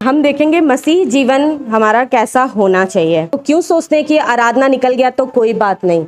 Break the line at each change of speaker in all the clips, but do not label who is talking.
हम देखेंगे मसीह जीवन हमारा कैसा होना चाहिए। तो क्यों सोचते हैं कि आराधना निकल गया तो कोई बात नहीं।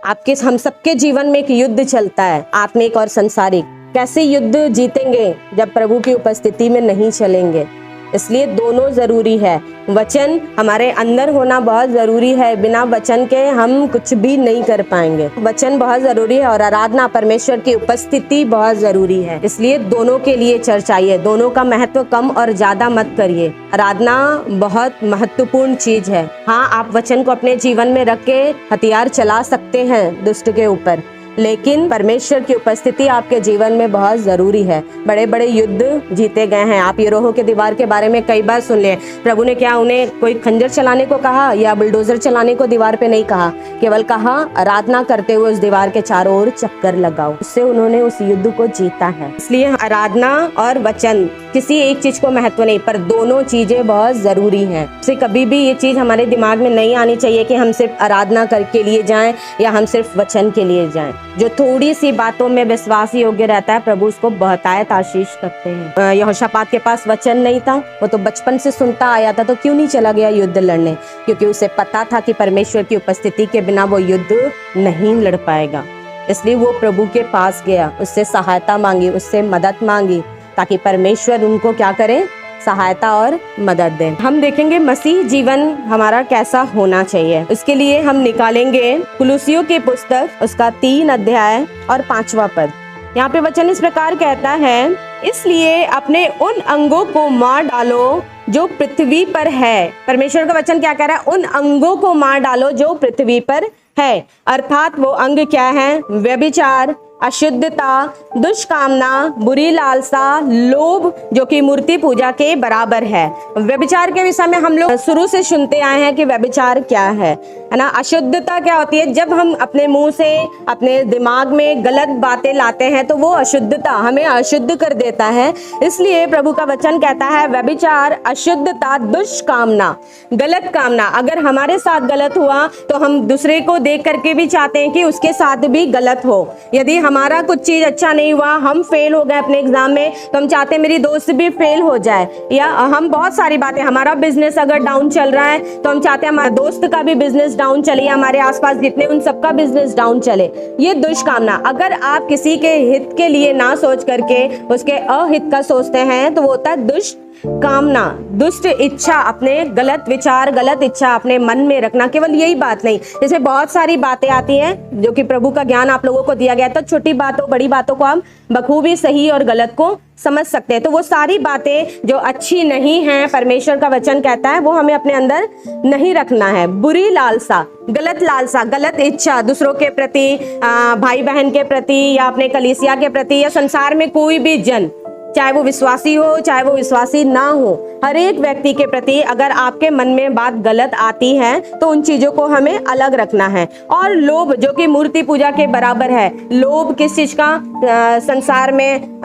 आपके हम सबके जीवन में एक युद्ध चलता है, आत्मिक और संसारिक। कैसे युद्ध जीतेंगे जब प्रभु की उपस्थिति में नहीं चलेंगे। इसलिए दोनों जरूरी है। वचन हमारे अंदर होना बहुत जरूरी है। बिना वचन के हम कुछ भी नहीं कर पाएंगे। वचन बहुत जरूरी है और आराधना, परमेश्वर की उपस्थिति बहुत जरूरी है। इसलिए दोनों के लिए चर्चा है। दोनों का महत्व कम और ज्यादा मत करिए। आराधना बहुत महत्वपूर्ण चीज है। हाँ, आप वचन को अपने जीवन में रख के हथियार चला सकते हैं दुष्ट के ऊपर, लेकिन परमेश्वर की उपस्थिति आपके जीवन में बहुत जरूरी है। बड़े बड़े युद्ध जीते गए हैं। आप यरीहो के दीवार के बारे में कई बार सुन लिए। प्रभु ने क्या उन्हें कोई खंजर चलाने को कहा या बुलडोजर चलाने को दीवार पे नहीं कहा, केवल कहा आराधना करते हुए उस दीवार के चारों ओर चक्कर लगाओ। उससे उन्होंने उस युद्ध को जीता है। इसलिए आराधना और वचन किसी एक चीज को महत्व नहीं, पर दोनों चीजें बहुत जरूरी हैं। इससे कभी भी ये चीज हमारे दिमाग में नहीं आनी चाहिए कि हम सिर्फ आराधना करके लिए जाएं या हम सिर्फ वचन के लिए जाएं। जो थोड़ी सी बातों में विश्वास योग्य रहता है, प्रभु उसको बहुतायत आशीष करते हैं। यहोशापात के पास वचन नहीं था, वो तो बचपन से सुनता आया था, तो क्यों नहीं चला गया युद्ध लड़ने? क्योंकि उसे पता था कि परमेश्वर की उपस्थिति के बिना वो युद्ध नहीं लड़ पाएगा। इसलिए वो प्रभु के पास गया, उससे सहायता मांगी, उससे मदद मांगी, ताकि परमेश्वर उनको क्या करे, सहायता और मदद दें। हम देखेंगे मसीह जीवन हमारा कैसा होना चाहिए। इसके लिए हम निकालेंगे कुलुसियों की पुस्तक, उसका 3 अध्याय और 5वां पद। यहाँ पे वचन इस प्रकार कहता है, इसलिए अपने उन अंगों को मार डालो जो पृथ्वी पर है। परमेश्वर का वचन क्या कह रहा है? उन अंगों को मार डालो जो पृथ्वी पर है। अर्थात वो अंग क्या है? व्यभिचार, अशुद्धता, दुष्कामना, बुरी लालसा, लोभ, जो कि मूर्ति पूजा के बराबर है। व्यभिचार के विषय में हम लोग शुरू से सुनते आए हैं कि व्यभिचार क्या है ना। अशुद्धता क्या होती है? जब हम अपने मुंह से अपने दिमाग में गलत बातें लाते हैं तो वो अशुद्धता हमें अशुद्ध कर देता है। इसलिए प्रभु का वचन कहता है व्यभिचार, अशुद्धता, दुष्कामना, गलत कामना। अगर हमारे साथ गलत हुआ तो हम दूसरे को देख करके भी चाहते हैं कि उसके साथ भी गलत हो। यदि हमारा कुछ चीज अच्छा नहीं हुआ, हम फेल हो गए अपने एग्जाम में, तो हम चाहते हैं मेरी दोस्त भी फेल हो जाए। या हम बहुत सारी बातें, हमारा बिजनेस अगर डाउन चल रहा है तो हम चाहते हैं हमारे दोस्त का भी बिजनेस डाउन चले, हमारे आसपास जितने उन सबका बिजनेस डाउन चले। ये दुष्कामना। अगर आप किसी के हित के लिए ना सोच करके उसके अहित का सोचते हैं तो वो होता है दुष्ट कामना, दुष्ट इच्छा, अपने गलत विचार, गलत इच्छा अपने मन में रखना। केवल यही बात नहीं, इसमें बहुत सारी बातें आती हैं जो कि प्रभु का ज्ञान आप लोगों को दिया गया। तो छोटी बातों, बड़ी बातों को हम बखूबी सही और गलत को समझ सकते हैं। तो वो सारी बातें जो अच्छी नहीं हैं, परमेश्वर का वचन कहता है वो हमें अपने अंदर नहीं रखना है। बुरी लालसा, गलत लालसा, गलत इच्छा दूसरों के प्रति, भाई बहन के प्रति या अपने कलीसिया के प्रति या संसार में कोई भी जन, चाहे वो विश्वासी हो चाहे वो विश्वासी ना हो, हर एक व्यक्ति के प्रति अगर आपके मन में बात गलत आती है तो उन चीजों को हमें अलग रखना है। और लोभ, जो कि मूर्ति पूजा के बराबर है। लोभ किस चीज का? संसार में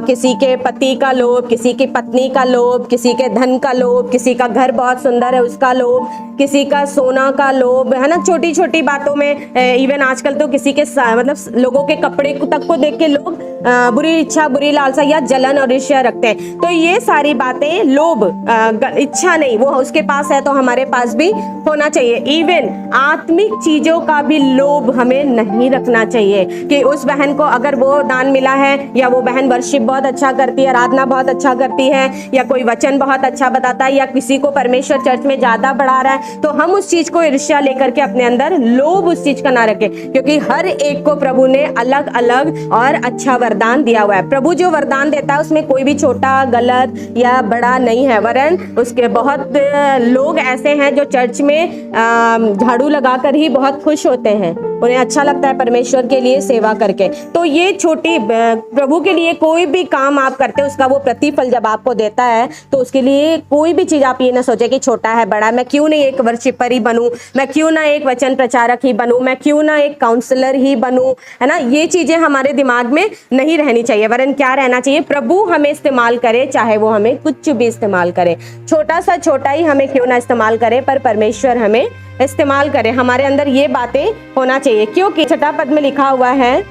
किसी के पति का लोभ, किसी की पत्नी का लोभ, किसी के धन का लोभ, किसी का घर बहुत सुंदर है उसका लोभ, किसी का सोना का लोभ, है ना। छोटी छोटी बातों में, इवन आजकल तो किसी के मतलब लोगों के कपड़े तक को देख के लोग बुरी इच्छा, बुरी लालसा या जलन और ईर्ष्या रखते हैं। तो ये सारी बातें, लोभ, इच्छा नहीं, वो उसके पास है तो हमारे पास भी होना चाहिए। इवन आत्मिक चीजों का भी लोभ हमें नहीं रखना चाहिए कि उस बहन को अगर वो दान मिला है या वो बहन वर्शिप बहुत अच्छा करती है, आराधना बहुत अच्छा करती है, या कोई वचन बहुत अच्छा बताता है, या किसी को परमेश्वर चर्च में ज्यादा बढ़ा रहा है, तो हम उस चीज को ईर्ष्या लेकर के अपने अंदर लोभ उस चीज का ना रखें। क्योंकि हर एक को प्रभु ने अलग अलग और अच्छा वरदान दिया हुआ है। प्रभु जो वरदान देता है उसमें कोई भी छोटा, गलत या बड़ा नहीं है। वरन उसके बहुत लोग ऐसे हैं जो चर्च में झाड़ू लगाकर ही बहुत खुश होते हैं, उन्हें अच्छा लगता है परमेश्वर के लिए सेवा करके। तो ये छोटी, प्रभु के लिए कोई भी काम आप करते हैं उसका वो प्रतिफल जब आपको देता है, तो उसके लिए कोई भी चीज आप ये ना सोचे कि छोटा है, बड़ा है। मैं क्यों नहीं एक वर्शिपर ही बनूं, मैं क्यों ना एक वचन प्रचारक ही बनूं, मैं क्यों ना एक काउंसलर ही बनूं, है ना। ये चीजें हमारे दिमाग में नहीं रहनी चाहिए। वरन क्या रहना चाहिए? प्रभु हमें इस्तेमाल करे, चाहे वो हमें कुछ भी इस्तेमाल करे, छोटा सा छोटा ही हमें क्यों ना इस्तेमाल करे, पर परमेश्वर हमें इस्तेमाल करे। हमारे अंदर ये बातें होना चाहिए। क्योंकि 6 पद में लिखा हुआ है,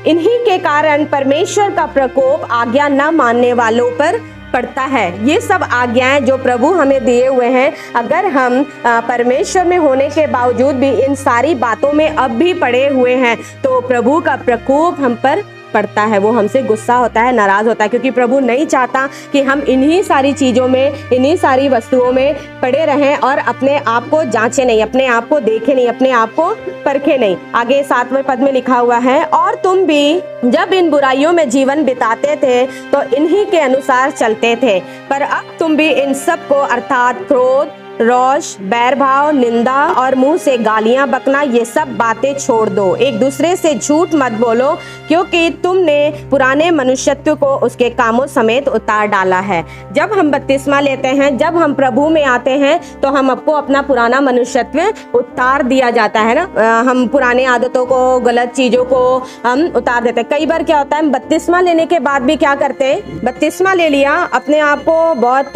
इन्हीं के कारण परमेश्वर का प्रकोप आज्ञा न मानने वालों पर पड़ता है। ये सब आज्ञाएं जो प्रभु हमें दिए हुए हैं, अगर हम परमेश्वर में होने के बावजूद भी इन सारी बातों में अब भी पड़े हुए हैं तो प्रभु का प्रकोप हम पर पड़ता है, वो हमसे गुस्सा होता है, नाराज होता है, क्योंकि प्रभु नहीं चाहता कि हम इन्हीं सारी चीज़ों में, इन्हीं सारी वस्तुओं में पड़े रहें और अपने आप को जांचे नहीं, अपने आप को देखे नहीं, अपने आप को परखे नहीं। आगे 7वें पद में लिखा हुआ है, और तुम भी जब इन बुराइयों में जीवन बिताते थे तो इन्हीं के अनुसार चलते थे, पर अब तुम भी इन सब को अर्थात क्रोध, रोष, बैर भाव, निंदा और मुंह से गालियां बकना, ये सब बातें छोड़ दो। एक दूसरे से झूठ मत बोलो, क्योंकि तुमने पुराने मनुष्यत्व को उसके कामों समेत उतार डाला है। जब हम बपतिस्मा लेते हैं, जब हम प्रभु में आते हैं, तो हम आपको अपना पुराना मनुष्यत्व उतार दिया जाता है ना। हम पुराने आदतों को, गलत चीजों को हम उतार देते हैं। कई बार क्या होता है, हम बपतिस्मा लेने के बाद भी क्या करते हैं, बपतिस्मा ले लिया, अपने आप को बहुत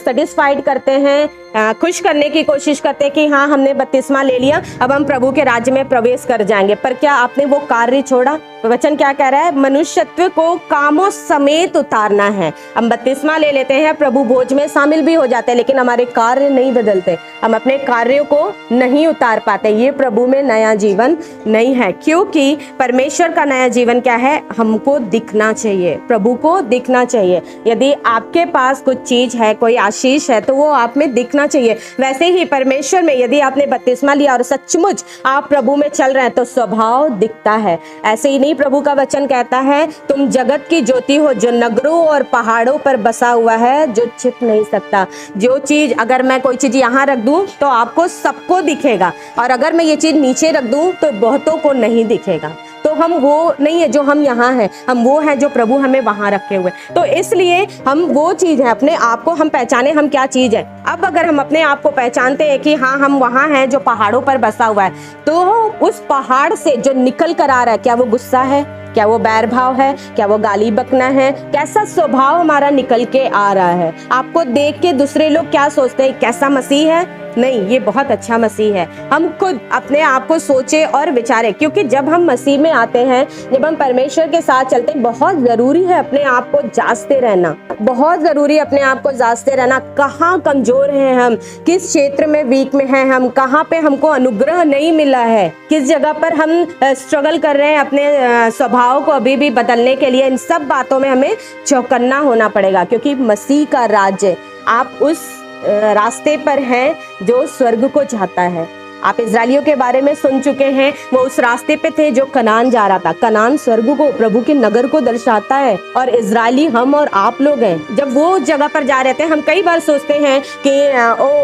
सेटिस्फाइड करते हैं, खुश करने की कोशिश करते हैं कि हाँ हमने बपतिस्मा ले लिया, अब हम प्रभु के राज्य में प्रवेश कर जाएंगे। पर क्या आपने वो कार्य छोड़ा? वचन क्या कह रहा है? मनुष्यत्व को कामों समेत उतारना है। हम बपतिस्मा ले लेते हैं, प्रभु भोज में शामिल भी हो जाते हैं, लेकिन हमारे कार्य नहीं बदलते, हम अपने कार्यों को नहीं उतार पाते। ये प्रभु में नया जीवन नहीं है, क्योंकि परमेश्वर का नया जीवन क्या है? हमको दिखना चाहिए, प्रभु को दिखना चाहिए। यदि आपके पास कुछ चीज है, कोई आशीष है, तो वो आप में दिखना चाहिए। वैसे ही परमेश्वर में यदि आपने बपतिस्मा लिया और सचमुच आप प्रभु में चल रहे हैं तो स्वभाव दिखता है। ऐसे ही नहीं, प्रभु का वचन कहता है, तुम जगत की ज्योति हो जो नगरों और पहाड़ों पर बसा हुआ है, जो छिप नहीं सकता। जो चीज, अगर मैं कोई चीज यहाँ रख दूं तो आपको सबको दिखेगा, और अगर मैं ये चीज नीचे रख दूं तो बहुतों को नहीं दिखेगा। तो हम वो नहीं है जो हम यहाँ हैं, हम वो हैं जो प्रभु हमें वहां रखे हुए। तो इसलिए हम वो चीज है, अपने आप को हम पहचाने हम क्या चीज है। अब अगर हम अपने आप को पहचानते हैं कि हाँ हम वहां हैं जो पहाड़ों पर बसा हुआ है, तो उस पहाड़ से जो निकल कर आ रहा है, क्या वो गुस्सा है, क्या वो बैर भाव है, क्या वो गाली बकना है, कैसा स्वभाव हमारा निकल के आ रहा है? आपको देख के दूसरे लोग क्या सोचते हैं, कैसा मसीह है? नहीं, ये बहुत अच्छा मसीह है। हम खुद अपने आप को सोचे और विचारे, क्योंकि जब हम मसीह में आते हैं, जब हम परमेश्वर के साथ चलते हैं, बहुत जरूरी है अपने आप को जांचते रहना, बहुत जरूरी है अपने आप को जांचते रहना। कहाँ कमजोर हैं हम, किस क्षेत्र में वीक में हैं हम, कहाँ पे हमको अनुग्रह नहीं मिला है, किस जगह पर हम स्ट्रगल कर रहे हैं अपने स्वभाव को अभी भी बदलने के लिए। इन सब बातों में हमें चौकन्ना होना पड़ेगा, क्योंकि मसीह का राज्य, आप उस रास्ते पर हैं जो स्वर्ग को जाता है। आप इजराइलियों के बारे में सुन चुके हैं, वो उस रास्ते पे थे जो कनान जा रहा था। कनान स्वर्ग को, प्रभु के नगर को दर्शाता है, और इजराइली हम और आप लोग हैं। जब वो जगह पर जा रहे थे, हम कई बार सोचते हैं कि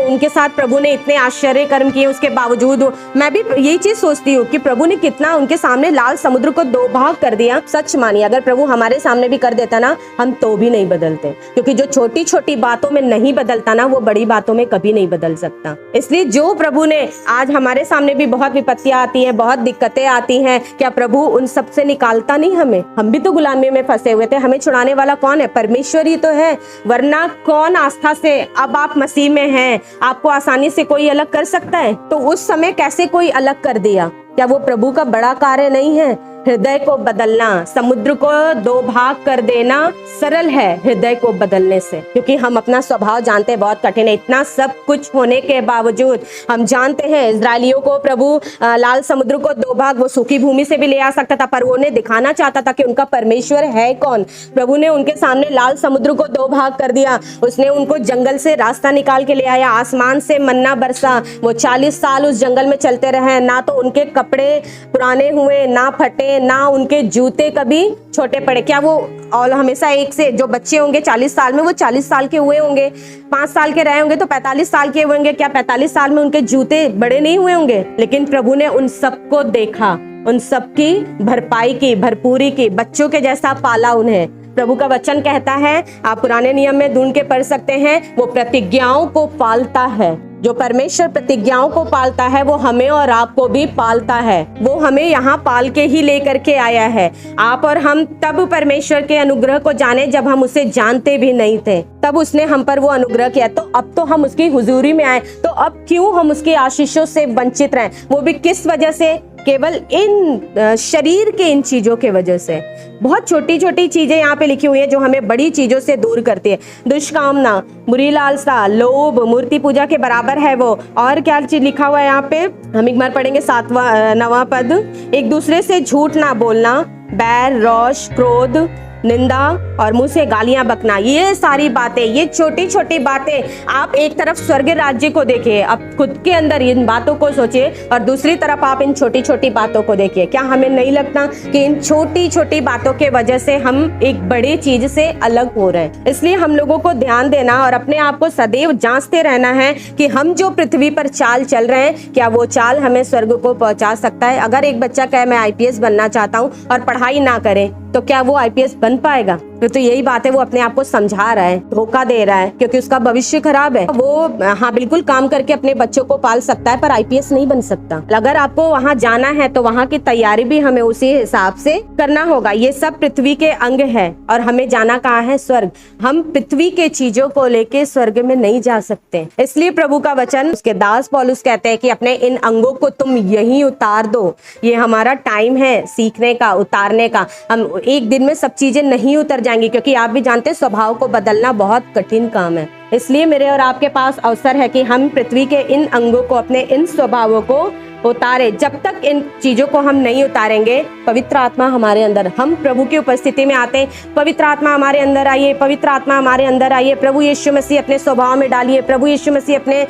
उनके साथ प्रभु ने इतने आश्चर्य कर्म किए, उसके बावजूद मैं भी यही चीज सोचती हूँ कि प्रभु ने कितना उनके सामने लाल समुद्र को 2 भाग कर दिया। सच मानिए, अगर प्रभु हमारे सामने भी कर देता ना, हम तो भी नहीं बदलते, क्योंकि जो छोटी छोटी बातों में नहीं बदलता ना, वो बड़ी बातों में कभी नहीं बदल सकता। इसलिए जो प्रभु ने आज हमारे सामने भी बहुत विपत्तियां आती हैं, बहुत दिक्कतें आती हैं, क्या प्रभु उन सब से निकालता नहीं हमें? हम भी तो गुलामी में फंसे हुए थे, हमें छुड़ाने वाला कौन है? परमेश्वर ही तो है, वरना कौन आस्था से? अब आप मसीह में हैं, आपको आसानी से कोई अलग कर सकता है? तो उस समय कैसे कोई अलग कर दिया? क्या वो प्रभु का बड़ा कार्य नहीं है? हृदय को बदलना, समुद्र को 2 भाग कर देना सरल है हृदय को बदलने से, क्योंकि हम अपना स्वभाव जानते हैं बहुत कठिन है। इतना सब कुछ होने के बावजूद हम जानते हैं इजरायलियों को प्रभु लाल समुद्र को 2 भाग, वो सूखी भूमि से भी ले आ सकता था, पर वो उन्हें दिखाना चाहता था कि उनका परमेश्वर है कौन। प्रभु ने उनके सामने लाल समुद्र को 2 भाग कर दिया, उसने उनको जंगल से रास्ता निकाल के ले आया, आसमान से मन्ना बरसा। वो 40 साल उस जंगल में चलते रहे, ना तो उनके कपड़े पुराने हुए, ना फटे, ना उनके जूते कभी छोटे पड़े। क्या वो और हमेशा एक से जो बच्चे होंगे 40 साल में, वो 40 साल के हुए होंगे? 5 साल के रहे होंगे तो 45 साल के हुए होंगे। क्या 45 साल में उनके जूते बड़े नहीं हुए होंगे? लेकिन प्रभु ने उन सबको देखा, उन सबकी भरपाई की, भरपूरी की, बच्चों के जैसा पाला उन्हें। प्रभु का वचन कहता है, आप पुराने नियम में ढूंढ के पढ़ सकते हैं, वो प्रतिज्ञाओं को पालता है। जो परमेश्वर प्रतिज्ञाओं को पालता है, वो हमें और आपको भी पालता है। वो हमें यहाँ पाल के ही लेकर के आया है। आप और हम तब परमेश्वर के अनुग्रह को जाने जब हम उसे जानते भी नहीं थे, तब उसने हम पर वो अनुग्रह किया। तो अब तो हम उसकी हुजूरी में आए, तो अब क्यों हम उसकी आशीषों से वंचित रहें? वो भी किस वजह से? केवल इन शरीर के इन चीजों के वजह से। बहुत छोटी छोटी चीजें यहाँ पे लिखी हुई है जो हमें बड़ी चीजों से दूर करती है। दुष्कामना, बुरी लालसा, लोभ, मूर्ति पूजा के बराबर है वो। और क्या चीज लिखा हुआ है यहाँ पे, हम एक बार पढ़ेंगे 9वां पद। एक दूसरे से झूठ ना बोलना, बैर, रोष, क्रोध, निंदा और मुंह से गालियां बकना। ये सारी बातें, ये छोटी छोटी बातें, आप एक तरफ स्वर्ग राज्य को देखिए, अब खुद के अंदर इन बातों को सोचिए और दूसरी तरफ आप इन छोटी छोटी बातों को देखिए। क्या हमें नहीं लगता कि इन छोटी छोटी बातों के वजह से हम एक बड़े चीज से अलग हो रहे हैं? इसलिए हम लोगों को ध्यान देना और अपने आप को सदैव जांचते रहना है कि हम जो पृथ्वी पर चाल चल रहे हैं, क्या वो चाल हमें स्वर्ग को पहुंचा सकता है? अगर एक बच्चा कहे मैं IPS बनना चाहता हूँ और पढ़ाई ना करे, तो क्या वो IPS बन पाएगा? तो यही बात है, वो अपने आप को समझा रहा है, धोखा दे रहा है, क्योंकि उसका भविष्य खराब है। वो हाँ बिल्कुल काम करके अपने बच्चों को पाल सकता है, पर IPS नहीं बन सकता। अगर आपको वहाँ जाना है तो वहाँ की तैयारी भी हमें उसी हिसाब से करना होगा। ये सब पृथ्वी के अंग है और हमें जाना कहाँ है? स्वर्ग। हम पृथ्वी के चीजों को लेके स्वर्ग में नहीं जा सकते। इसलिए प्रभु का वचन, उसके दास पौलुस कहते हैं कि अपने इन अंगों को तुम यहीं उतार दो। ये हमारा टाइम है सीखने का, उतारने का। हम एक दिन में सब चीजें नहीं उतर जाएंगी, क्योंकि आप भी जानते हैं स्वभाव को बदलना बहुत कठिन काम है। इसलिए मेरे और आपके पास अवसर है कि हम पृथ्वी के इन अंगों को, अपने इन स्वभावों को उतारे। जब तक इन चीजों को हम नहीं उतारेंगे, पवित्र आत्मा हमारे अंदर, हम प्रभु की उपस्थिति में आते हैं, पवित्र आत्मा हमारे अंदर आइए, पवित्र आत्मा हमारे अंदर आइए, प्रभु यीशु मसीह अपने स्वभाव में डालिए, प्रभु यीशु मसीह अपने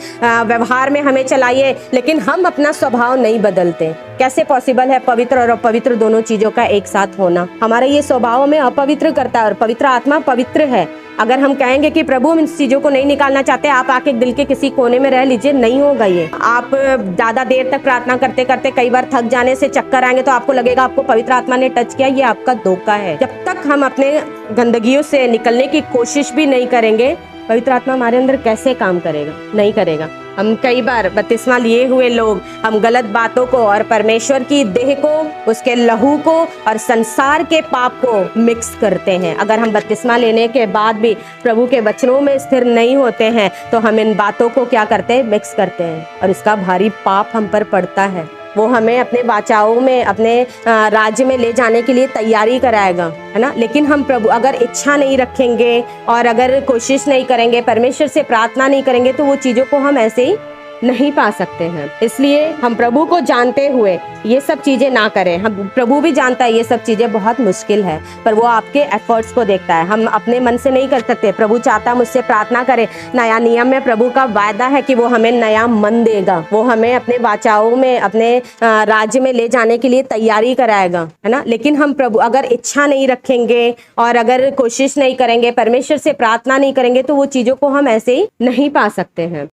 व्यवहार में हमें चलाइए। लेकिन हम अपना स्वभाव नहीं बदलते। कैसे पॉसिबल है पवित्र और अपवित्र दोनों चीजों का एक साथ होना? हमारा ये स्वभाव हमें अपवित्र करता है और पवित्र आत्मा पवित्र है। अगर हम कहेंगे कि प्रभु हम इन चीजों को नहीं निकालना चाहते, आप आके दिल के किसी कोने में रह लीजिए, नहीं होगा ये। आप ज्यादा देर तक प्रार्थना करते करते कई बार थक जाने से चक्कर आएंगे तो आपको लगेगा आपको पवित्र आत्मा ने टच किया, ये आपका धोखा है। जब तक हम अपने गंदगियों से निकलने की कोशिश भी नहीं करेंगे, पवित्र आत्मा हमारे अंदर कैसे काम करेगा? नहीं करेगा। हम कई बार बपतिस्मा लिए हुए लोग, हम गलत बातों को और परमेश्वर की देह को, उसके लहू को और संसार के पाप को मिक्स करते हैं। अगर हम बपतिस्मा लेने के बाद भी प्रभु के वचनों में स्थिर नहीं होते हैं, तो हम इन बातों को क्या करते हैं? मिक्स करते हैं और इसका भारी पाप हम पर पड़ता है। वो हमें अपने वाचाओं में, अपने राज्य में ले जाने के लिए तैयारी कराएगा, है ना। लेकिन हम प्रभु अगर इच्छा नहीं रखेंगे और अगर कोशिश नहीं करेंगे, परमेश्वर से प्रार्थना नहीं करेंगे, तो वो चीजों को हम ऐसे ही नहीं पा सकते हैं। इसलिए हम प्रभु को जानते हुए ये सब चीजें ना करें। हम प्रभु भी जानता है ये सब चीजें बहुत मुश्किल है, पर वो आपके एफर्ट्स को देखता है। हम अपने मन से नहीं कर सकते। प्रभु चाहता मुझसे प्रार्थना करे। नया नियम में प्रभु का वायदा है कि वो हमें नया मन देगा, वो हमें अपने वाचाओं में, अपने राज्य में ले जाने के लिए तैयारी कराएगा, है ना। लेकिन हम प्रभु अगर इच्छा नहीं रखेंगे और अगर कोशिश नहीं करेंगे, परमेश्वर से प्रार्थना नहीं करेंगे, तो वो चीजों को हम ऐसे ही नहीं पा सकते हैं।